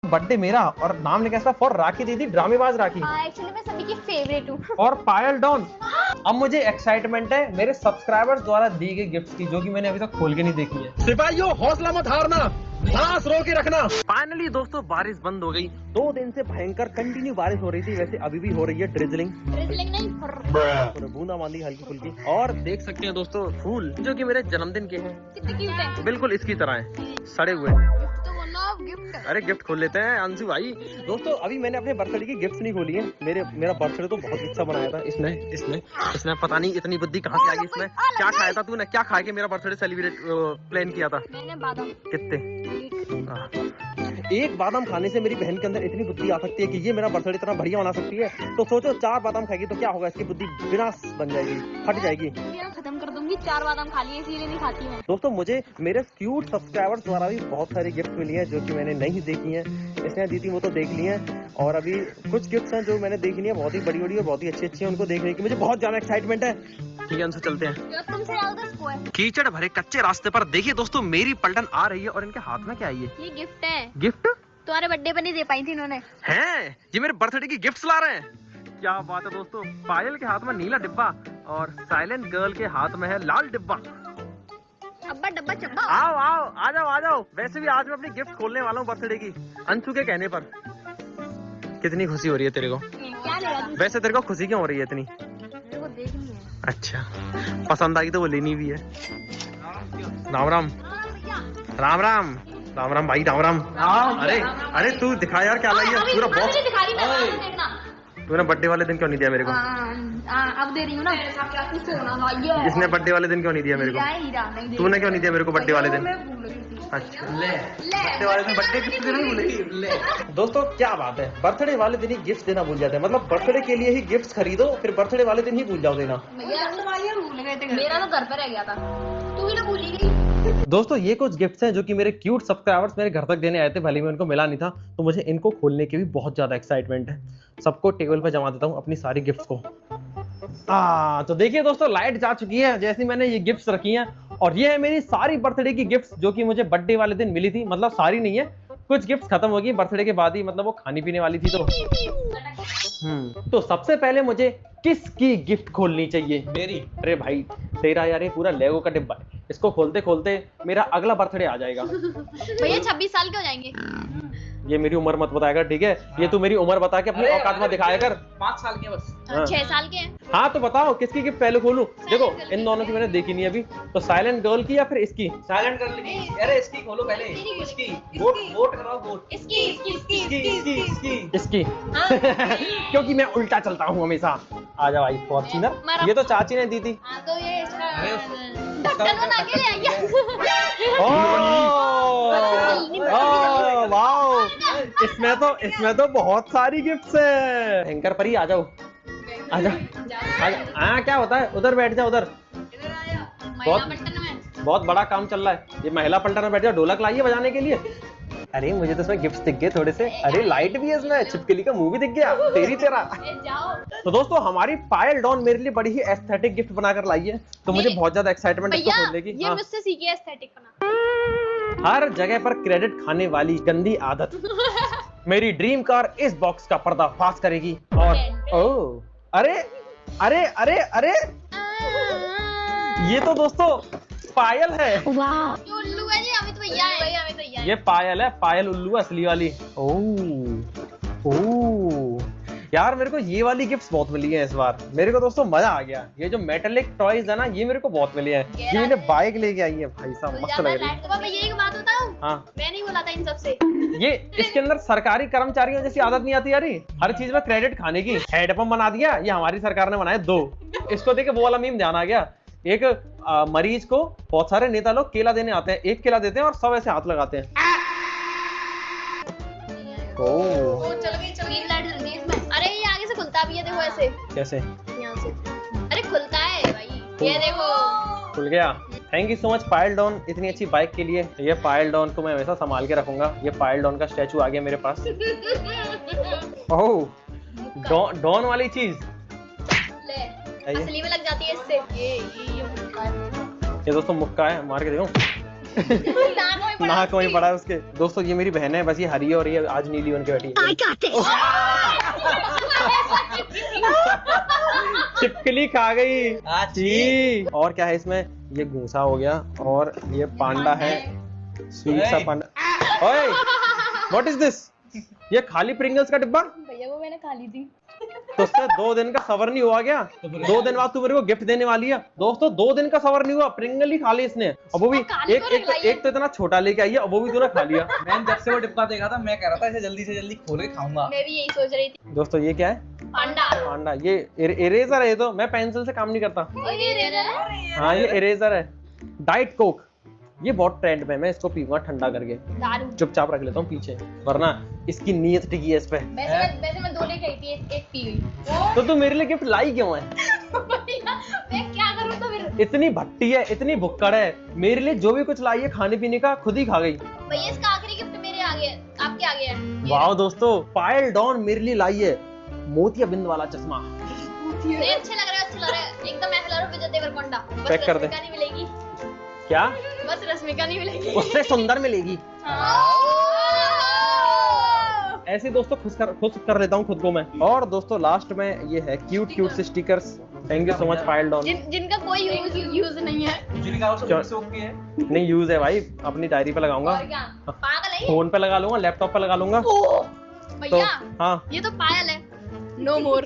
Birthday मेरा और नाम लिखा इसका फॉर राखी दीदी, ड्रामेबाज राखी। एक्चुअली मैं सभी की फेवरेट हूँ। और पायल डॉन। अब मुझे एक्साइटमेंट है मेरे सब्सक्राइबर्स द्वारा दी गई गिफ्ट की, जो कि मैंने अभी तक खोल के नहीं देखी है। सिपाहियों हौसला मत हारना, सांस रोक के रखना। फाइनली दोस्तों बारिश बंद हो गई। 2 दिन से भयंकर कंटिन्यू बारिश हो रही थी, वैसे अभी भी हो रही है ड्रिजलिंग नहीं, बूंदाबांदी हल्की फुल्की। और देख सकते हैं दोस्तों फूल जो कि मेरे जन्मदिन के हैं, कितने क्यूट है। बिल्कुल इसकी तरह है, सड़े हुए। गिफ्ट अरे गिफ्ट खोल लेते हैं अंशु भाई। दोस्तों अभी मैंने अपने बर्थडे की गिफ्ट नहीं खोली है। मेरा बर्थडे तो बहुत अच्छा बनाया था इसने पता नहीं इतनी बुद्धि कहाँ से आ गई इसमें। क्या खाया था तूने, क्या खा के मेरा बर्थडे सेलिब्रेट प्लान किया था? मैंने बादाम। कितने? एक बादाम खाने से मेरी बहन के अंदर इतनी बुद्धि आ सकती है कि ये मेरा बर्थडे इतना बढ़िया बना सकती है। तो सोचो 4 बादाम खाएगी तो क्या होगा, इसकी बुद्धि विनाश बन जाएगी, फट जाएगी। खत्म कर दूंगी, 4 बादाम खा लिए इसीलिए नहीं खाती मैं। दोस्तों मुझे मेरे क्यूट सब्सक्राइबर्स द्वारा भी बहुत सारी गिफ्ट मिली है जो कि मैंने नहीं देखी हैं। इसने दी थी वो तो देख ली हैं, और अभी कुछ गिफ्ट्स हैं जो मैंने देख ली है, बहुत ही बड़ी बड़ी और बहुत ही अच्छी हैं। उनको देखने की मुझे बहुत ज्यादा एक्साइटमेंट है। ठीक है अंशु चलते हैं। तुमसे ज्यादा है। कीचड़ भरे कच्चे रास्ते पर देखिए दोस्तों मेरी पलटन आ रही है और इनके हाथ में क्या है? ये गिफ्ट है। गिफ्ट? तुम्हारे बर्थडे पर नहीं दे पाई थी इन्होंने। हैं ये मेरे बर्थडे की गिफ्ट्स ला रहे हैं। क्या बात है दोस्तों। पायल के हाथ में नीला डिब्बा और साइलेंट गर्ल के हाथ में है लाल डिब्बा। अब्बा डब्बा चब्बा। आओ आओ आ जाओ। वैसे भी आज मैं अपनी गिफ्ट खोलने वाला हूँ बर्थडे की, अंशु के कहने पर। कितनी खुशी हो रही है तेरे को? क्या लेगा? वैसे तेरे को खुशी क्यों हो रही है इतनी? मेरे को देखनी है। अच्छा पसंद आई तो वो लेनी भी है। राम राम राम राम राम राम भाई राम राम। अरे तू दिखा यार क्या लाई है पूरा बॉक्स। तूने बर्थडे वाले दिन क्यों नहीं दिया मेरे को? अब दे रही हूँ ना। इसने बर्थडे वाले दिन क्यों नहीं दिया मेरे को? तूने क्यों नहीं दिया मेरे को बर्थडे वाले दिन? अच्छा बर्थडे वाले दिन बर्थडे गिफ्ट देना ही भूलेगी। दोस्तों क्या बात है, बर्थडे वाले दिन ही गिफ्ट देना भूल जाते हैं। मतलब बर्थडे के लिए ही गिफ्ट खरीदो फिर बर्थडे वाले दिन ही भूल जाओ देना। मेरा तो घर पर रह गया था, तू ही ना भूली गई। दोस्तों ये कुछ गिफ्ट्स हैं जो कि मेरे क्यूट सब्सक्राइबर्स मेरे घर तक देने आए थे, भले मैं उनको मिला नहीं था, तो मुझे इनको खोलने की भी बहुत ज्यादा एक्साइटमेंट है। सबको टेबल पर जमा देता हूँ अपनी सारी गिफ्ट्स को। तो देखिए दोस्तों लाइट जा चुकी है जैसी मैंने ये गिफ्ट्स रखी हैं, और ये है मेरी सारी बर्थडे की गिफ्ट्स जो कि मुझे बर्थडे वाले दिन मिली थी। मतलब सारी नहीं है, कुछ गिफ्ट्स खत्म हो गई बर्थडे के बाद ही, मतलब वो खानी पीने वाली थी। तो सबसे पहले मुझे किसकी गिफ्ट खोलनी चाहिए? मेरी? अरे भाई तेरा यार ये पूरा लेगो का डिब्बा है, इसको खोलते खोलते मेरा अगला बर्थडे आ जाएगा। भैया 26 साल के हो जाएंगे। ये मेरी उम्र मत बताएगा ठीक है? ये तू मेरी उम्र बता के अपनी औकात में दिखाया कर। 5 साल के बस। 6 साल के हैं। हाँ तो बताओ किसकी गिफ्ट पहले खोलूं? देखो इन दोनों की मैंने देखी नहीं अभी, तो साइलेंट गर्ल की या फिर इसकी? साइलेंट कर ली। अरे इसकी खोलो पहले। इसकी वोट कराओ वोट। इसकी क्योंकि मैं उल्टा चलता हूँ हमेशा। आ जाओ भाई फॉर्च्यूनर, ये तो चाची ने दी थी। हाँ तो ये ढक्कन बना के ले आइए। वाओ इसमें तो बहुत सारी गिफ्ट्स है। एंकर पर ही आ जाओ। हाँ क्या होता है, उधर बैठ जाओ। उधर बहुत बड़ा काम चल रहा है, ये महिला पलटन में बैठ जाओ। ढोलक लाइए बजाने के लिए। अरे मुझे तो इसमें गिफ्ट्स दिख गए थोड़े से। अरे लाइट भी है इसमें, छिपकली का मुंह भी दिख गया तेरा। तो दोस्तों हमारी पायल डॉन मेरे लिए बड़ी ही एस्थेटिक गिफ्ट बनाकर लाई है, तो मुझे बहुत ज्यादा एक्साइटमेंट है इसको खोलने की। ये मुझसे सीखी एस्थेटिक बना। हर जगह पर क्रेडिट खाने वाली गंदी आदत मेरी ड्रीम कार इस बॉक्स का पर्दाफाश करेगी। और अरे अरे अरे अरे ये तो दोस्तों पायल है। उल्लू है जी, अमित भैया है। ये पायल है, पायल उल्लू असली वाली। यार मेरे को ये वाली गिफ्ट्स बहुत मिली है इस बार। मेरे को दोस्तों मजा आ गया। ये जो मेटालिक टॉयज है ना ये मेरे को बहुत मिले हैं। ये मैंने बाइक लेके आई है भाई साहब, मस्त लग रही है। मैं यही बात बताऊं, हाँ मैं नहीं बोला था इन सबसे। ये इसके अंदर सरकारी कर्मचारियों जैसी आदत नहीं आती यार, हर चीज में क्रेडिट खाने की। हेडपंप बना दिया, ये हमारी सरकार ने बनाया 2। इसको देखे वो वाला मीम ध्यान आ गया। एक मरीज को बहुत सारे नेता लोग केला देने आते हैं, एक केला देते हैं और सब ऐसे हाथ लगाते हैं। चल गई लाइट जल गई इसमें। अरे ये आगे से खुलता भी है, देखो ऐसे। कैसे? यहाँ से। अरे खुलता है भाई, ये देखो खुल गया। Thank you so much Payal Don इतनी अच्छी बाइक के लिए। ये पायल डॉन को मैं हमेशा संभाल के रखूंगा। ये पायल डॉन का स्टैचू आ गया मेरे पास। ओह डॉन वाली चीज असली में लग जाती है इससे। ये दोस्तों मुक्का है, मार के देखो। नाक वहीं पड़ा है उसके। दोस्तों ये मेरी बहन है, बस ये हरी है और ये आज नीली बन के बैठी है। छिपकली खा गई। जी। और क्या है इसमें? ये घूसा हो गया और ये पांडा है, स्वीट सा पांडा। ओए व्हाट इज दिस? ये खाली प्रिंगल्स का डिब्बा? भैया वो मैंने खा ली थी। तो उससे 2 दिन का सबर नहीं हुआ क्या? 2 दिन बाद तू मेरे को गिफ्ट देने वाली है। दोस्तों 2 दिन का सबर नहीं हुआ, प्रिंगल ही खा ली इसने। और वो भी एक तो इतना छोटा लेके आई है और वो भी तूने खा लिया। मैंने जब से वो डिब्बा देखा था मैं कह रहा था इसे जल्दी से जल्दी खोल के खाऊंगा। मैं भी यही सोच रही थी। दोस्तों ये क्या है? पांडा। पांडा। ये इरेजर है। ये तो मैं पेंसिल से काम नहीं करता। और ये इरेजर है? हाँ ये इरेजर है। डाइट कोक, ये बहुत ट्रेंड पे है, मैं इसको पीऊंगा ठंडा करके। दारू। चुपचाप रख लेता हूँ पीछे, वरना इसकी नीयत टिकी है इस पे। वैसे मैं 2 लेके आई थी, एक पी गई। तो तू मेरे लिए गिफ्ट लाई क्यों है? मैं क्या करूं तो फिर? इतनी भट्टी है, इतनी भुक्कड़ है, मेरे लिए जो भी कुछ लाई है खाने पीने का खुद ही खा गई। भैया इसका आखिरी गिफ्ट मेरे आगे है, आपके आगे है। वाह दोस्तों, पायल डॉन मेरे लिए लाई है मोतिया बिंद वाला चश्मा। नहीं अच्छे लग रहा है, अच्छे लग रहा है, एकदम ऐसा लग रहा है विजय देवरकोंडा। बस पैक कर दे। रश्मिका नहीं मिलेगी। क्या? बस रश्मिका नहीं मिलेगी। उससे सुंदर मिलेगी। हाँ। ऐसे दोस्तों खुश कर लेता हूँ खुद को मैं। और दोस्तों लास्ट में ये है क्यूट से stickers. Thank you so much Payal Don. जिनका कोई यूज नहीं है। जिनका उसको ओके है। नहीं यूज है भाई, अपनी डायरी पे लगाऊंगा, और क्या? पागल है ये? फोन पे लगा लूंगा, लैपटॉप पे लगा लूंगा। ओह, तो भैया हाँ ये तो पायल है। नो मोर।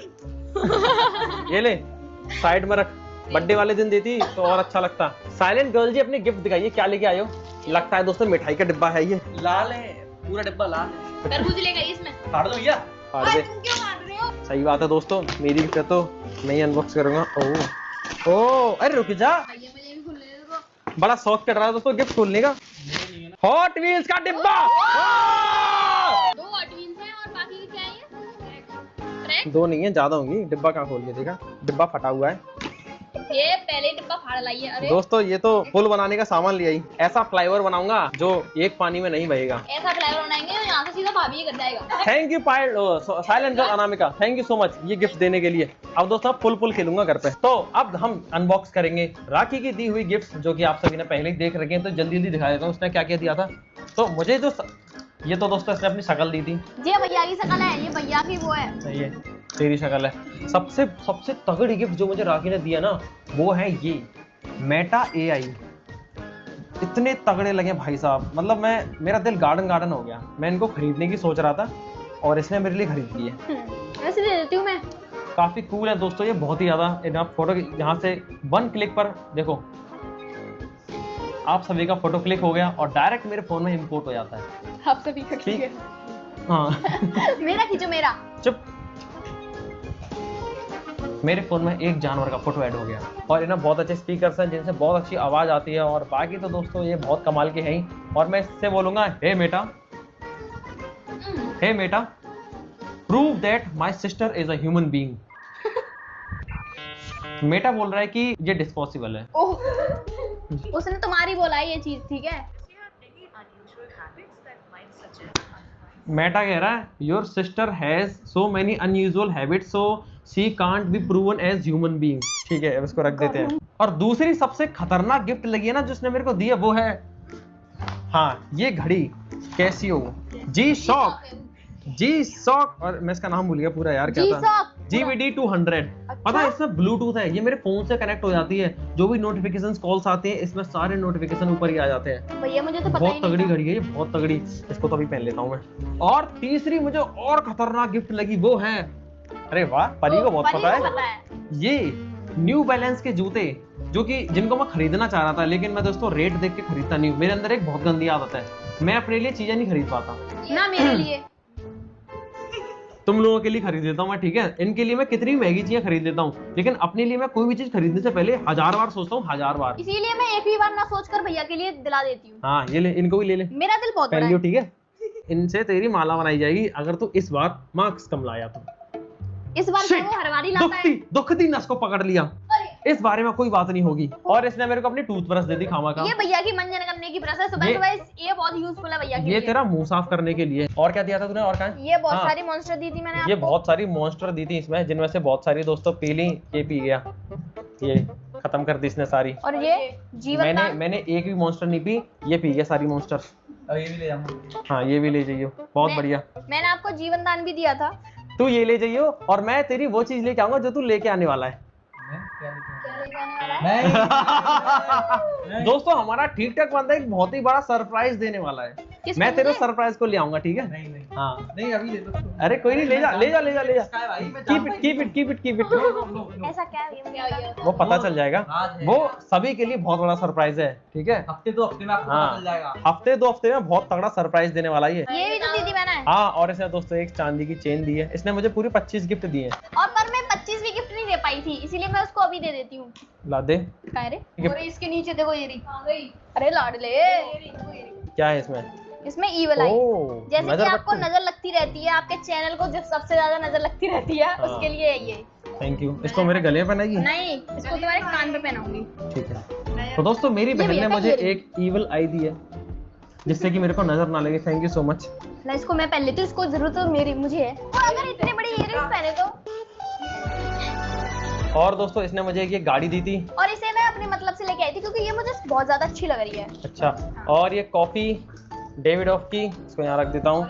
ये ले साइड में रख, बर्थडे वाले दिन देती तो और अच्छा लगता। साइलेंट गर्ल जी अपने गिफ्ट दिखाइए, क्या लेके आए हो? लगता है दोस्तों मिठाई का डिब्बा है ये। लाल है, पूरा डिब्बा लाल है। तरबूज ले गई इसमें। फाड़ दो भैया। फाड़ दे। तुम क्यों मार रहे हो? सही बात है दोस्तों, मेरी गिफ्ट है तो मैं ही अनबॉक्स करूंगा। ओह अरे रुक जा, भैया मुझे भी खुलने दो। बड़ा शौक चढ़ रहा है दोस्तों गिफ्ट खोलने का। हॉट व्हील्स का डिब्बा। 2 हॉट व्हील्स हैं और बाकी क्या है ये? ट्रैक। 2 नहीं है, ज्यादा होंगी। डिब्बा कहाँ खोल के देखा? डिब्बा फटा हुआ है। ये पहले डिब्बा फाड़ लाई है। अरे दोस्तों ये तो पुल बनाने का सामान लिया ही। ऐसा फ्लाईओवर बनाऊंगा जो एक पानी में नहीं बहेगा। ऐसा फ्लाईओवर बनाएंगे और यहाँ से सीधा भाभी कर जाएगा। Thank you Payal silent girl Anamika, thank you so much ये गिफ्ट देने के लिए। अब दोस्तों पुल खेलूंगा घर पे। तो अब हम अनबॉक्स करेंगे राखी की दी हुई गिफ्ट, जो कि आप सभी ने पहले ही देख रखे हैं। तो जल्दी दिखा देता हूँ उसने क्या क्या दिया था। तो मुझे जो ये तो दोस्तों इसने अपनी शक्ल दी थी। ये भैया की शक्ल है, ये भैया की वो है। ये तेरी शक्ल है। सबसे तगड़ी गिफ्ट जो मुझे राखी ने दिया ना, वो है ये मेटा AI। इतने तगड़े लगे भाई साहब, मतलब मेरा दिल गार्डन हो गया। मैं इनको खरीदने की सोच रहा था और इसने मेरे लिए खरीद ली है। वैसे दे देती हूँ मैं। काफी कूल है दोस्तों ये, बहुत ही ज्यादा। फोटो यहाँ से 1 क्लिक पर देखो, आप सभी का फोटो क्लिक हो गया और डायरेक्ट मेरे फोन में इंपोर्ट हो जाता है। आप सभी का ठीक है। हाँ मेरा खींचो, मेरा। चुप। मेरे फोन में एक जानवर का फोटो ऐड हो गया और इन्हें बहुत अच्छे स्पीकर्स हैं जिनसे बहुत अच्छी आवाज आती है। और बाकी तो दोस्तों ये बहुत कमाल के हैं ही। और मैं इससे बोलूंगा, hey Meta prove that my sister is a human being. Meta बोल रहा है कि ये डिस्पोजेबल है। ओह, उसने तुम्हारी बोला है ये चीज, ठीक है। मेटा कह रहा है your sister has so many unusual habits so she can't be proven as human being. ठीक है, अब इसको रख देते हैं। और दूसरी सबसे खतरनाक गिफ्ट लगी है ना जिसने मेरे को दी है, वो है हाँ ये घड़ी कैसियो जी शॉक। और मैं इसका नाम भूल गया पूरा यार, क्या था? GVD 200। पता है इसमें ब्लूटूथ है, ये मेरे फोन से कनेक्ट हो जाती है। जो भी नोटिफिकेशंस कॉल्स आते हैं इसमें सारे नोटिफिकेशन ऊपर ही आ जाते हैं। भैया मुझे तो पता ही बहुत तगड़ी घड़ी है ये, बहुत तगड़ी। इसको तो अभी पहन लेता हूँ मैं। और तीसरी मुझे और खतरनाक गिफ्ट लगी, वो है, अरे वाह, परी को बहुत पता है। ये न्यू बैलेंस के जूते, जो कि जिनको मैं खरीदना चाह रहा था, लेकिन मैं दोस्तों रेट देख के खरीदता नहीं हूँ। मेरे अंदर एक बहुत गंदी आदत है, मैं अपने लिए चीजें नहीं खरीद पाता ना। मेरे लिए तुम लोगों के लिए खरीद देता हूँ मैं, ठीक है। इनके लिए मैं कितनी महंगी चीजें खरीद देता हूँ, लेकिन अपने लिए मैं कोई भी चीज खरीदने से पहले 1000 बार सोचता हूँ, 1000 बार। इसीलिए मैं एक भी बार ना सोचकर भैया के लिए दिला देती हूँ। हाँ ये ले, इनको भी ले ले, मेरा दिल बहुत बड़ा पहन लियो, है। ठीक है। इनसे तेरी माला बनाई जाएगी अगर तू इस बार मार्क्स कम लाया तो। इस बार Shit! वो हर बार ही लाता है। दुखती नस को पकड़ लिया। इस बारे में कोई बात नहीं होगी। और इसने मेरे को अपनी टूथब्रश दे दी खामा का। ये भैया की मंजन करने की ब्रश है, सुबह ये बहुत यूजफुल है भैया के लिए। ये तेरा मुंह साफ करने के लिए। और क्या दिया था तूने? और क्या? ये बहुत सारी मॉन्स्टर दी थी मैंने आपको। ये बहुत सारी मॉन्स्टर दी थी इसमें, जिनमें से बहुत सारी दोस्तों पी ली, ये पी गया। ये खत्म कर दी इसने सारी। और ये जीवन दान। मैंने एक भी मॉन्स्टर नहीं पी, ये पी गया सारी मॉन्स्टर। अब ये भी ले जाऊंगा। हाँ ये भी ले जाइयो, बहुत बढ़िया। मैंने आपको जीवन दान भी दिया था। तू ये ले जाइयो और मैं तेरी वो चीज लेके आऊंगा जो तू लेके आने वाला है। क्या लेके आने वाला है? दोस्तों हमारा ठीक ठाक बंदा एक बहुत ही बड़ा सरप्राइज देने वाला है। किसको मैं तेरे मुझे? सरप्राइज को ले आऊंगा, ठीक है? नहीं नहीं हाँ नहीं, अभी ले लो। अरे कोई नहीं, ले जा ले जा ले जा ले जा। इसका है भाई, मैं कीप जानता it keep it keep it keep it. ऐसा क्या है? क्या ये? वो पता चल जाएगा, राज है। वो सभी के लिए बहुत बड़ा सरप्राइज है, ठीक है? हफ्ते 2 हफ्ते में आपको हाँ। पता चल जाएगा। हफ्ते 2 हफ्ते में बहुत तगड़ा सरप्राइज देने वाला है ये भी तो दीदी मैंने है। हाँ, और इसने दोस्तों एक चांदी की चेन दी है। इसने मुझे पूरी 25 गिफ्ट दिए हैं। और पर मैं 25 भी गिफ्ट नहीं दे पाई थी, इसीलिए मैं उसको अभी दे देती हूँ। ला दे। कह रे? गिफ्ट। और इसके नीचे देखो ये रही। अरे लाडले, क्या है इसमें? इसमें ईवल आई। ओह, जैसे कि नजर आपको बत्ती। नजर लगती रहती है, आपके चैनल को जो सबसे ज्यादा नजर लगती रहती है, हाँ। उसके लिए है ये। Thank you. इसको मेरे गले में पहनाएगी? नहीं, इसको तुम्हारे कान पे पहनाऊंगी। ठीक है। तो दोस्तों मेरी बहन ने भैया का मुझे earring। एक ईवल आई दी है, जिससे कि मेरे को नजर ना लगे। Thank you so much. ना इसको मैं पहन लेती हूँ, इसको जरूरत तो मेरी मुझे है। और अगर इतने बड़े इयररिंग्स पहने तो। और दोस्तों इसने मुझे एक ये गाड़ी दी थी। और इसे मैं अपने मतलब से लेके आई थी, क्योंकि ये मुझे बहुत ज्यादा अच्छी लग रही है। अच्छा, और ये कॉफी डेविड ऑफ की, इसको यहाँ रख देता हूँ।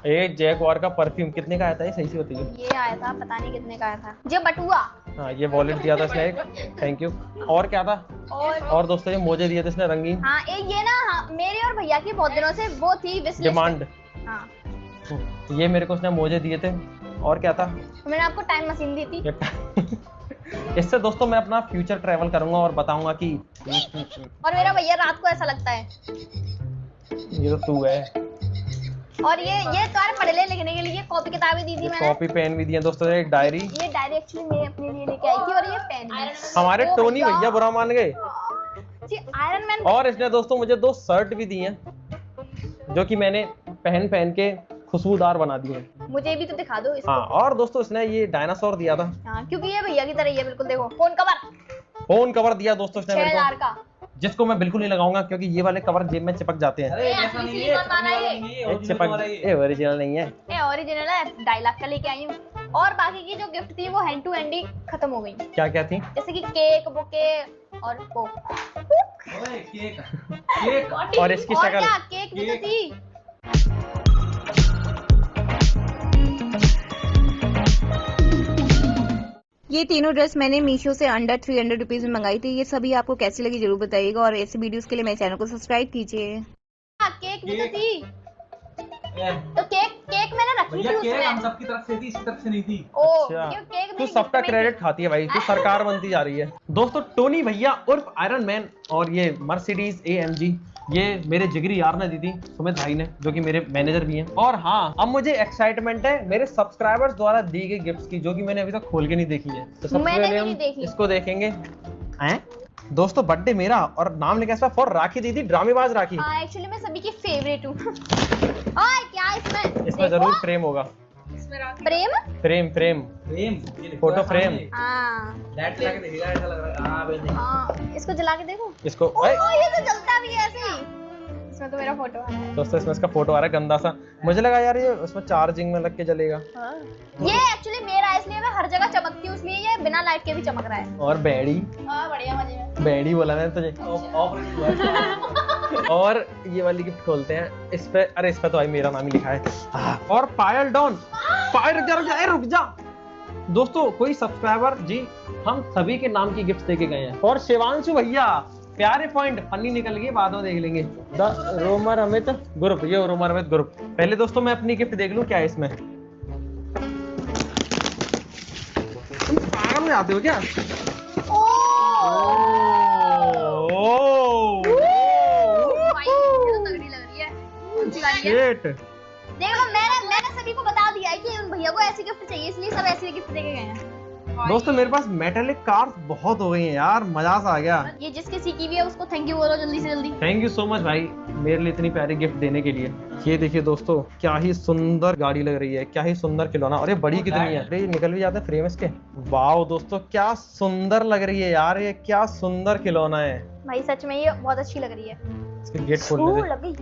ये जैगवार का परफ्यूम कितने का आया था ये सही से बताइए? ये आया था, पता नहीं कितने का आया था। ये बटुआ। हाँ, ये वॉलेट दिया था इसने एक। Thank you. और क्या था? और दोस्तों ये मोजे दिए थे इसने रंगीन। हाँ, ये ना, हाँ, मेरे और भैया की बहुत दिनों से वो थी विश लिस्ट। डिमांड। हाँ, ये मेरे को उसने मोजे दिए थे। और क्या था? तो मैंने आपको टाइम मशीन दी थी। ये इससे दोस्तों मैं अपना फ्यूचर ट्रैवल करूंगा और बताऊंगा कि और मेरा भैया रात को ऐसा लगता है। ये तो तू है। और ये तुम्हारे पढ़ने लिखने के लिए कॉपी किताबें दी थी मैंने। कॉपी पेन भी दिए दोस्तों, एक डायरी। ये डायरी एक्चुअली मैं अपने लिए लेके आई थी, और ये पेन भी। हमारे ओ टोनी भैया बुरा मान गए। जी, आयरन मैन। और इसने दोस्तों मुझे 2 शर्ट भी दी हैं, जो कि मैंने पहन पहन के खुशबूदार बना दिए हैं। मुझे भी तो दिखा दो इसको। हाँ, और दोस्तों इसने ये डायनासोर दिया था। हाँ, क्योंकि ये भैया की तरह ही है बिल्कुल। देखो, फोन कवर फोन कवर दिया दोस्तों इसने मेरे 6000 को, का। जिसको मैं बिल्कुल नहीं लगाऊंगा क्योंकि ये वाले कवर जेब में चिपक जाते हैं। अरे ऐसा नहीं है, चिपकने वाला नहीं है, ये original चिपक, वाला ये। ये ओरिजिनल नहीं है। ये ओरिजिनल है, 2.5 लाख का लेके आई हूँ। और बाकी की जो गिफ्ट थी वो हैंड टू हैंड ही खत्म हो गई। क्या क्या थी? जैसे कि केक, बुके और वो। ओए केक केक और इसकी और शक्ल। क्या, केक भी तो केक। थी। ये तीनों ड्रेस मैंने मीशो से अंडर 300 रुपीज में मंगाई थी। ये सभी आपको कैसी लगी जरूर बताइएगा, और ऐसे वीडियोस के लिए मेरे चैनल को सब्सक्राइब कीजिए। केक भी तो थी। तो केक मैंने रखी भैया थी केक हम उसमें। सबकी तरफ से थी, इसकी तरफ से नहीं थी। ओ, अच्छा, क्यों केक तू नहीं, सबका गिफ्ट में क्रेडिट खाती है भाई, तू सरकार बनती जा रही है। दोस्तों टोनी भैया उर्फ आयरन मैन और ये मर्सिडीज AMG, ये मेरे जिगरी यार ने दी थी, सुमित भाई ने, जो कि मेरे मैनेजर भी हैं। और हाँ, अब मुझे एक्साइटमेंट है मेरे सब्सक्राइबर्स द्वारा दी गई गिफ्ट्स की, जो कि मैंने अभी तक खोल के नहीं देखी है। तो सबसे मैंने पहले भी हम नहीं देखी। इसको देखेंगे। हैं? दोस्तों बर्थडे मेरा और नाम लिखा है इसमें फॉर राखी दीदी, ड्रामेबाज राखी। हाँ, एक्चुअली मैं सभी की फेवरेट हूँ। ओए, क्या इसमें? इसमें जरूर फ्रेम होगा। प्रेम। फ्रेम फ्रेम फ्रेम, ये देखो फोटो यार फ्रेम। सामने। हाँ लाइट लगा के देखिएगा, ऐसा लग रहा है। हाँ भाई नहीं। हाँ, इसको जला के देखो। इसको ओ, ओए, ये तो जलता भी है ऐसे ही। इसमें तो मेरा फोटो है। दोस्तों इसमें इसका फोटो आ रहा है गंदा सा। मुझे लगा यार ये उसमें चार्जिंग में लग के जलेगा। हाँ। ये एक्चुअली मेरा है, इसलिए मैं हर जगह चमकती हूँ, इसलिए ये बिना लाइट के भी चमक रहा है। और बैडी, हाँ, बढ़िया मजे में। बैडी बोला मैंने तुझे। ऑपरेशन हुआ है। और ये वाली गिफ्ट खोलते हैं। इस पे, अरे इस पे तो भाई मेरा नाम ही लिखा है। और पायल डॉन, पायल रुक जा। दोस्तों कोई सब्सक्राइबर जी हम सभी के नाम की गिफ्ट देके गए हैं। और शिवांशु भैया प्यारे पॉइंट, पन्नी निकल गई, बाद में देख लेंगे। द रोमर अमित ग्रुप, ये रोमर अमित ग्रुप। पहले दोस्तों मैं अपनी गिफ्ट देख लूं क्या है इसमें। तुम पागल में आते हो क्या? भाई, ये तो तगड़ी लग रही है। कौन सी वाली है? शिट। देखो, मैंने सभी को बता दिया है कि उन भैया को ऐसी गिफ्ट चाहिए, इसलिए सब ऐसी गिफ्ट देके गए हैं। दोस्तों मेरे पास मेटालिक कार्स बहुत हो गई हैं यार, मजा सा आ गया। ये जिसके सीखी हुई है उसको थैंक यू बोलो जल्दी से जल्दी। थैंक यू सो मच भाई मेरे लिए इतनी प्यारी गिफ्ट देने के लिए। ये देखिए दोस्तों क्या ही सुंदर गाड़ी लग रही है, क्या ही सुंदर खिलौना। और ये बड़ी कितनी है, अरे ये निकल भी जाते हैं फ्रेम इसके। वाओ दोस्तों क्या सुंदर लग रही है यार, ये क्या सुंदर खिलौना है। भाई सच में ये बहुत अच्छी लग रही है। इसके गेट खोल दे, लग गई।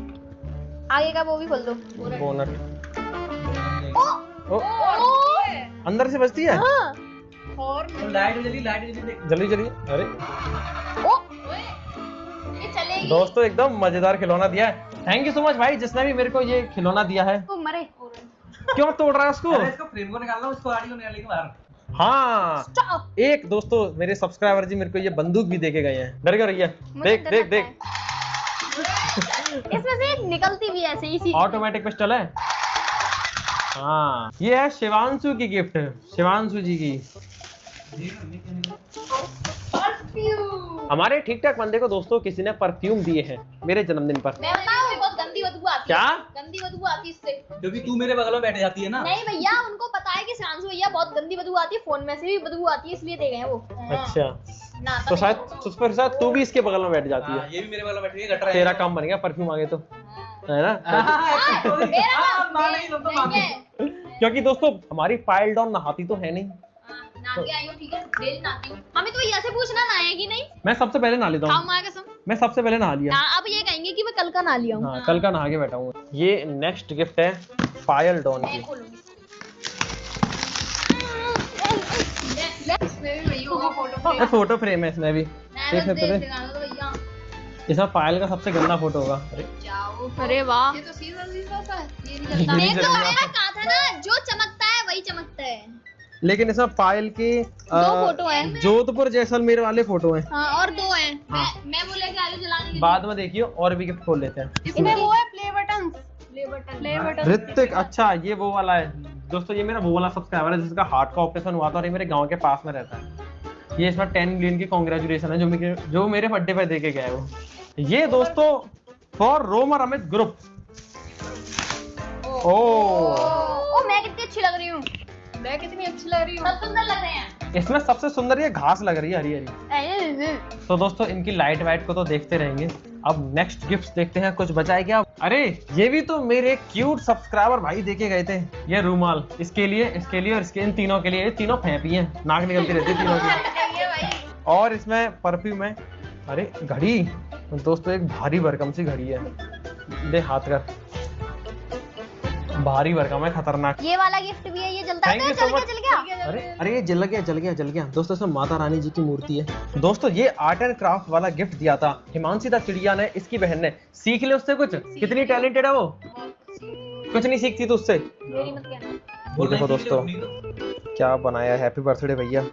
आगे का वो भी खोल दो। बोनट। ओ, ओ, ओ, अंदर से बजती है। हाँ। लाइट जली देख। जल्दी जल्दी। अरे ओ ये चलेगी दोस्तों एकदम मजेदार खिलौना दिया है। थैंक यू सो मच भाई जिसने भी मेरे को ये खिलौना दिया है। वो मरे क्यों तोड़ रहा है उसको? अरे इसको फ्रेम को निकालना, उसको ऑडियो निकालने के बाहर। हाँ स्टॉप। एक दोस्तों मेरे सब्सक्राइबर जी मेरे को ये बंदूक भी देके गए हैं। डर क्यों रही है? देख देख देख इसमें से निकलती भी ऐसे ही ऑटोमेटिक पिस्टल है। हाँ ये है शिवांशु की गिफ्ट, शिवांशु जी की। हमारे ठीक ठाक बंदे को दोस्तों किसी ने परफ्यूम दिए हैं मेरे जन्मदिन पर। मैं बताऊं बहुत गंदी बदबू आती क्या? है। गंदी बदबू आती है इससे। क्योंकि तू मेरे बगल में बैठ जाती है ना। नहीं भैया उनको पता है कि शांशु भैया बहुत गंदी बदबू आती है, फोन में से भी बदबू आती है इसलिए दे गए हैं वो। अच्छा ना तो शायद उस पर शायद तू भी इसके बगल में बैठ जाती हाँ, है। ये भी मेरे बगल में बैठी है, गटर है। तेरा काम बन गया परफ्यूम आ गए तो, है ना? क्योंकि दोस्तों हमारी फाइल डाउन नहाती तो है नहीं। नाती आई हूं ठीक है, डेली नाती हूं। हमें तो भैया से पूछना ना है कि नहीं। मैं सबसे पहले नहा लेता खाओ हूँ। मां कसम। मैं सबसे पहले नहा लिया। अब ये कहेंगे कि मैं कल का ना लिया हूं। हाँ कल का नहा के बैठा हूँ। ये नेक्स्ट गिफ्ट है पायल डॉन की। मैं खोलूंगी इसमें भी वही होगा फोटो। फोटो फ्रेम है इसमें भी, देख सकते थे। भैया इसमें पायल का सबसे गंदा फोटो होगा। अरे जाओ। अरे वाह ये तो सीधा सा है, ये नहीं चलता। नहीं ये तो चलेगा। है ना, कहा था ना जो चमकता है वही चमकता है। लेकिन इसमें पायल के दो फोटो हैं। जोधपुर जैसलमेर वाले फोटो हैं। हाँ और दो हैं। हाँ। मैं वो लेके आ रही हूं जलाने के लिए। बाद में देखियो और भी गिफ्ट खोल लेते हैं। इसमें वो है play button. Play button Hrithik, अच्छा ये वो वाला है दोस्तों। ये मेरा वो वाला सब्सक्राइबर है जिसका हार्ट का ऑपरेशन हुआ था और ये मेरे गांव के पास में रहता है। ये इसमें 10 मिलियन की कांग्रेचुलेशन है जो मेरे बर्थडे पे देके गया है वो। ये दोस्तों फॉर रोमर अमित ग्रुप। ओ मैं कितनी अच्छी लग रही हूँ। मैं कितनी अच्छी लग रही हूँ। सब सुंदर लग रहे हैं। इसमें सबसे सुंदर ये घास लग रही है हरी हरी। तो दोस्तों इनकी लाइट वाइट को तो देखते रहेंगे। अब नेक्स्ट गिफ्ट देखते हैं कुछ बचा है क्या। अरे ये भी तो मेरे क्यूट सब्सक्राइबर भाई देके गए थे। ये रुमाल इसके लिए और इसके इन तीनों के लिए। ये तीनों फैंपी हैं, नाक निकलती रहती है तीनों की। और इसमें परफ्यूम है। अरे घड़ी दोस्तों एक भारी भरकम सी घड़ी है, दे हाथ कर। भारी भरकम है, खतरनाक। ये वाला गिफ्ट भी है, ये जलता है। Thank you so much। अरे ये जल गया दोस्तों। इसमें माता रानी जी की मूर्ति है दोस्तों। ये आर्ट एंड क्राफ्ट वाला गिफ्ट दिया था हिमांशी दा चिड़िया ने, इसकी बहन ने। सीख ले उससे कुछ, कितनी टैलेंटेड है वो। कुछ नहीं सीखती तो उससे। मेरी मत कहना। ये देखो दोस्तों क्या बनाया है। हैप्पी बर्थडे भैया।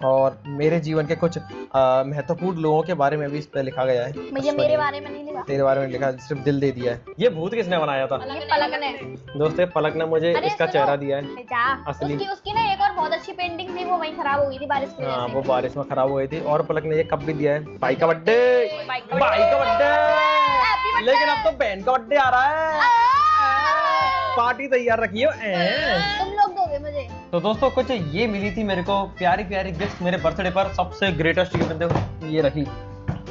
और मेरे जीवन के कुछ महत्वपूर्ण लोगों के बारे में भी इस पे लिखा गया है। भैया मेरे बारे में नहीं लिखा, तेरे बारे में लिखा, सिर्फ दिल दे दिया है। ये भूत किसने बनाया था? ये पलक ने। दोस्तों पलक ने मुझे इसका चेहरा दिया है असली। उसकी ना एक और बहुत अच्छी पेंटिंग थी, वो वहीं खराब हो गई थी बारिश की वजह हाँ से। वो बारिश में खराब हो गई थी। और पलक ने ये कप भी दिया है। भाई का बर्थडे, भाई का बर्थडे। लेकिन अब तो बहन का बर्थडे आ रहा है, पार्टी तैयार रखियो। तुम लोग दोगे मुझे। तो दोस्तों कुछ ये मिली थी मेरे को प्यारी प्यारी गिफ्ट मेरे बर्थडे पर। सबसे ग्रेटेस्ट गिफ्ट देखो ये रखी।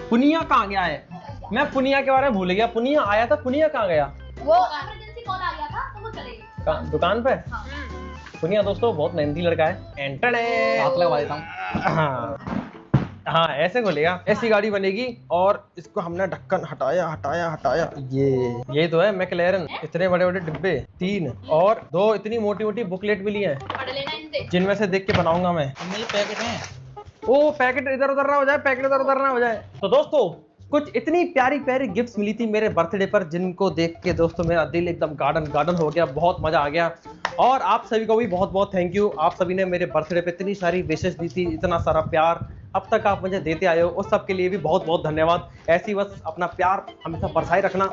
पुनिया कहाँ गया है? मैं पुनिया के बारे में भूल गया। पुनिया आया था, पुनिया कहाँ गया? वो इमरजेंसी कॉल आ गया था तो वो चले गए दुकान पे। हाँ। पुनिया दोस्तों बहुत मेहनती लड़का है। एंटने हाथ लगवा देता हूँ। हाँ ऐसे खोलेगा, ऐसी गाड़ी बनेगी। और इसको हमने ढक्कन हटाया। ये तो है मैकलेरन। इतने बड़े बड़े डिब्बे 3 और 2 इतनी मोटी मोटी बुकलेट मिली है, पढ़ लेना इनसे। जिनमें से देख के बनाऊंगा मैं। मेरे पैकेट हैं। ओ पैकेट इधर उधर ना हो जाए, पैकेट इधर उधर ना हो जाए। तो दोस्तों कुछ इतनी प्यारी प्यारी गिफ्ट्स मिली थी मेरे बर्थडे पर, जिनको देख के दोस्तों मेरा दिल एकदम गार्डन हो गया। बहुत मजा आ गया। और आप सभी को भी बहुत बहुत थैंक यू। आप सभी ने मेरे बर्थडे पे इतनी सारी विशेष दी थी, इतना सारा प्यार अब तक आप मुझे देते आए हो, उस सब के लिए भी बहुत बहुत धन्यवाद। ऐसी बस अपना प्यार हमेशा बरसाए रखना।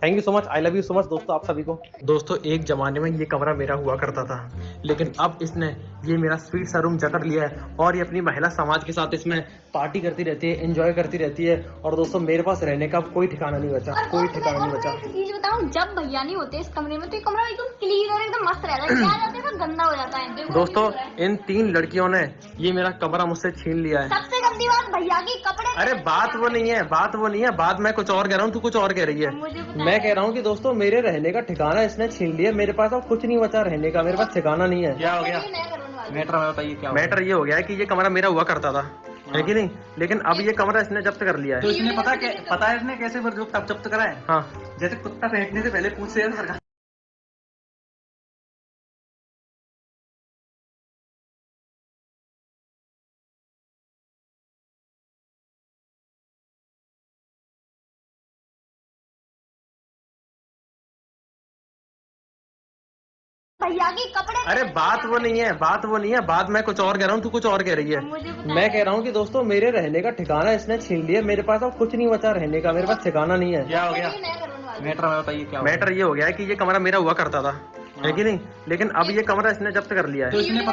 Thank you so much, I love you so much दोस्तों आप सभी को। दोस्तों एक जमाने में ये कमरा मेरा हुआ करता था, लेकिन अब इसने ये मेरा स्वीट सा रूम जकड़ लिया है और ये अपनी महिला समाज के साथ इसमें पार्टी करती रहती है, एंजॉय करती रहती है। और दोस्तों मेरे पास रहने का कोई ठिकाना नहीं बचा, कोई ठिकाना नहीं बचा। एक चीज बताऊं, जब भैया नहीं होते इस कमरे में तो ये कमरा एकदम क्लीन और एकदम मस्त रहता है। क्या जाते हैं गंदा हो जाता है। दोस्तों इन 3 लड़कियों ने ये मेरा कमरा मुझसे छीन लिया है। सबसे गंदी बात भैया की कपड़े। अरे बात वो नहीं है, बात मैं कुछ और कह रहा हूँ, तू कुछ और कह रही है। मैं कह रहा हूँ कि दोस्तों मेरे रहने का ठिकाना इसने छीन लिया। मेरे पास अब कुछ नहीं बचा रहने का, मेरे पास ठिकाना नहीं है। क्या हो गया? मैटर बताइए क्या? मैटर ये हो गया है कि ये कमरा मेरा हुआ करता था, है कि नहीं? लेकिन अब ये कमरा इसने जब्त कर लिया तो है। इसने पता है इसने कैसे जब्त करा है? हाँ जैसे कुत्ता फेंकने से पहले पूछ से सरकार भैया की कपड़े। अरे बात वो नहीं है, बात वो नहीं है, बात मैं कुछ और कह रहा हूँ, तू कुछ और कह रही है। मैं कह रहा हूँ कि दोस्तों मेरे रहने का ठिकाना इसने छीन लिया, मेरे पास अब कुछ नहीं बचा रहने का, मेरे पास ठिकाना नहीं है। क्या हो गया मैटर बताइए क्या मैटर ये हो गया है कि ये कमरा मेरा हुआ करता था, है कि नहीं, लेकिन अब ये कमरा इसने जब्त कर लिया तो है। इसने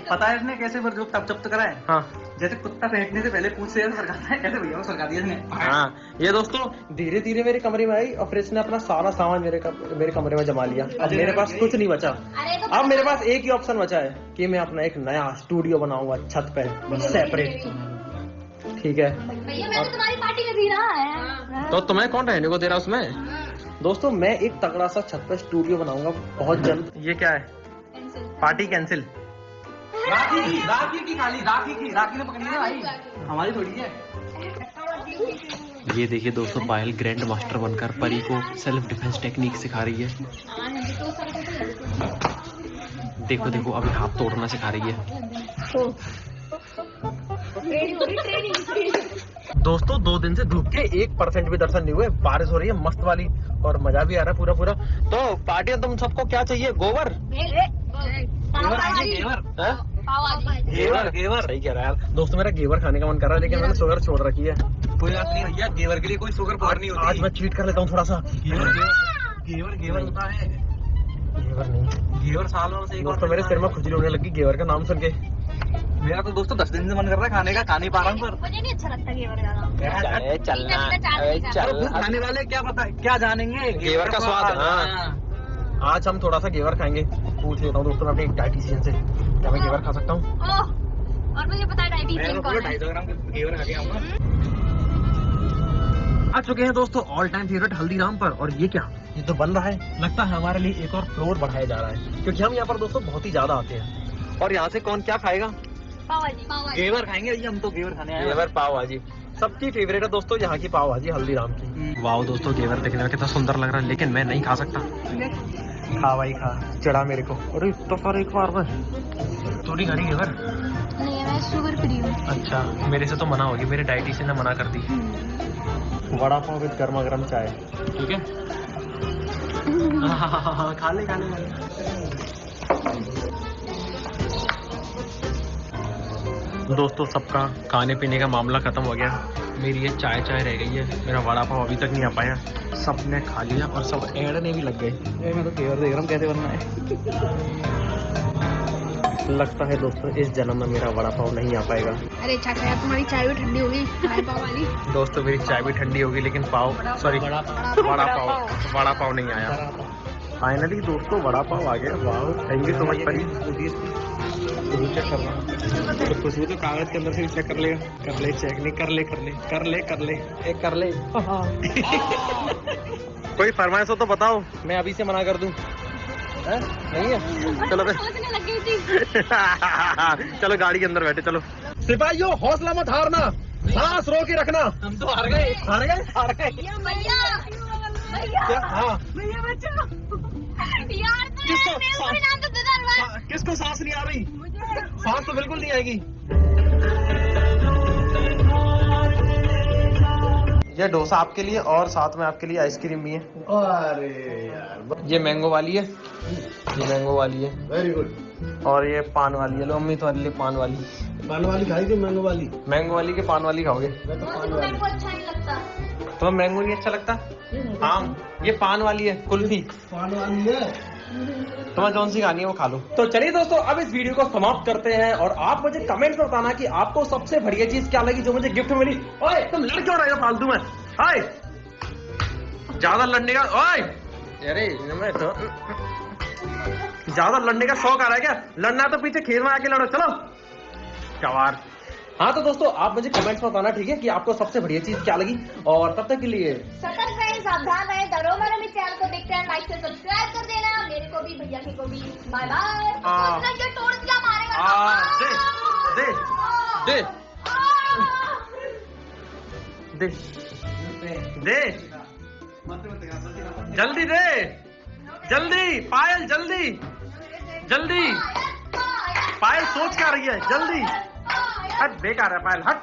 पता है इसने कैसे फिर जब्त करा है? हाँ जैसे कुत्ता फेंकने से पहले पूछ से सरकाता है, ऐसे भैया को सरका दिया इसने। हाँ, ये दोस्तों धीरे धीरे मेरे कमरे में आई और फिर इसने अपना सारा सामान मेरे कमरे में जमा लिया। अब मेरे पास कुछ नहीं बचा, अब मेरे पास एक ही ऑप्शन बचा है कि मैं अपना एक नया स्टूडियो बनाऊंगा छत पे सेपरेट, ठीक है। भैया मैं तो तुम्हारी पार्टी में भी रहा है। तो तुम्हें कौन रहने को दे रहा उसमें? दोस्तों मैं एक तगड़ा सा छत पे स्टूडियो बनाऊंगा बहुत जल्द। ये क्या है? Party cancel. राखी की खाली राखी ने पकड़ी है भाई, हमारी थोड़ी है। ये देखिए दोस्तों, पायल ग्रैंड मास्टर बनकर परी को सेल्फ डिफेंस टेक्निक सिखा रही है। देखो देखो अभी हाथ तोड़ना सिखा रही है। दोस्तों 2 दिन से धूप के 1% भी दर्शन नहीं हुए, बारिश हो रही है मस्त वाली और मजा भी आ रहा है पूरा पूरा। तो पार्टी में तुम सबको क्या चाहिए? गोबर? घेवर सही कह रहा है यार। दोस्तों मेरा घेवर खाने का मन कर रहा है, लेकिन मैंने शुगर छोड़ रखी है। कोई बात नहीं भैया, घेवर के लिए कोई शुगर पार नहीं होती। आज मैं चीट कर लेता हूँ थोड़ा सा। घेवर होता है, घेवर नहीं, घेवर सालों से। दोस्तों मेरे सिर में खुजली होने लगी घेवर का नाम सुन के। मेरा तो दोस्तों 10 दिन से मन कर रहा है खाने का, खा नहीं पा रहा हूँ। पर मुझे नहीं अच्छा लगता घेवर ज्यादा। चलना खाने वाले क्या पता क्या जानेंगे घेवर का स्वाद। हाँ आज हम थोड़ा सा घेवर खाएंगे। पूछ लेता हूँ दोस्तों मैं अपने एक डाइटिशियन से, क्या मैं घेवर खा सकता हूँ? और मुझे पता है डायबिटीज कौन है। 250 ग्राम घेवर खा के आऊंगा। आ चुके हैं दोस्तों ऑल टाइम फेवरेट हल्दीराम पर। और ये क्या, ये तो बन रहा है, लगता है हमारे लिए एक और फ्लोर बढ़ाया जा रहा है, क्योंकि हम यहाँ पर दोस्तों बहुत ही ज्यादा आते हैं। और यहाँ से कौन क्या खाएगा? पाव भाजी। घेवर खाएंगे भैया, हम तो घेवर खाने आए हैं। घेवर पाव भाजी सबकी फेवरेट है दोस्तों, यहाँ की पाव भाजी हल्दीराम की। वाह दोस्तों घेवर देखने में कितना सुंदर लग रहा है, लेकिन मैं नहीं खा सकता। खा भाई खा, चढ़ा मेरे को। अरे इतना सारा एक बार में थोड़ी खानी घेवर? नहीं मैं शुगर फ्री हूँ। अच्छा मेरे से तो मना होगी, मेरे डाइटिशियन ने मना कर दी। वड़ा पाव विद गर्मा गर्म चाय, ठीक है। खा ले खा ले। दोस्तों सबका खाने पीने का मामला खत्म हो गया, मेरी ये चाय रह गई है, मेरा वड़ा पाव अभी तक नहीं आ पाया। सबने खा लिया और सब एड़ने भी लग गए। मैं तो घेवर देख रहा हूँ कैसे बनना है। लगता है दोस्तों इस जन्म में मेरा वड़ा पाव नहीं आ पाएगा। अरे चाचा यार तुम्हारी चाय भी ठंडी होगी पाव वाली। दोस्तों मेरी चाय भी ठंडी होगी, लेकिन पाव सॉरी वड़ा पाव नहीं आया। फाइनली दोस्तों वड़ा पाव आ गया। वाह थैंक यू सो मच परी। चेक कर रहा हूँ तो खुशबू तो कागज के अंदर से भी चेक कर लेगा। कर ले चेक, नहीं कर ले कोई फरमाइश हो तो बताओ, मैं अभी से मना कर दूं। नहीं है चलो सोचने लग गई थी। चलो गाड़ी के अंदर बैठे चलो। सिपाहियों हौसला मत हारना, सांस रोक के रखना। हम तो हार गए। क्या? हाँ यार किसको सांस नहीं आ रही? सांस तो बिल्कुल नहीं आएगी। ये डोसा आपके लिए और साथ में आपके लिए आइसक्रीम भी है। अरे यार ये मैंगो वाली है, वेरी गुड। और ये पान वाली है। लो अम्मी तुम्हारे लिए पान वाली खाई थी मैंगो वाली। मैंगो वाली के पान वाली खाओगे? मैं तो पान वाली। मेरे को अच्छा नहीं लगता। तुम्हें मैंगो नहीं अच्छा लगता? हाँ ये पान वाली है, कुल्फी पान वाली है। तुम्हें कौन सी खानी है वो खा लो। तो चलिए दोस्तों अब इस वीडियो को समाप्त करते हैं और आप मुझे कमेंट में बताना कि आपको सबसे बढ़िया चीज क्या लगी जो मुझे गिफ्ट में मिली। ओए तुम लड़ क्यों रहे हो फालतू में? ओए ज्यादा लड़ने का, ओए अरे मैं तो ज्यादा लड़ने का शौक आ रहा है क्या? लड़ना है तो पीछे खेल में आके लड़ो, चलो चवार। हाँ तो दोस्तों आप मुझे कमेंट्स में बताना, ठीक है, कि आपको सबसे बढ़िया चीज क्या लगी। और तब तक के लिए सतर्क रहें, सावधान रहें, डरो मत। मेरे चैनल को देखते हैं, लाइक से सब्सक्राइब कर देना, मेरे को भी भैया के को भी। Bye bye. जो तोड़ दिया मारेगा। दे जल्दी दे, जल्दी पायल जल्दी पायल सोच क्या रही है, जल्दी हट, बेकार है पायल हट।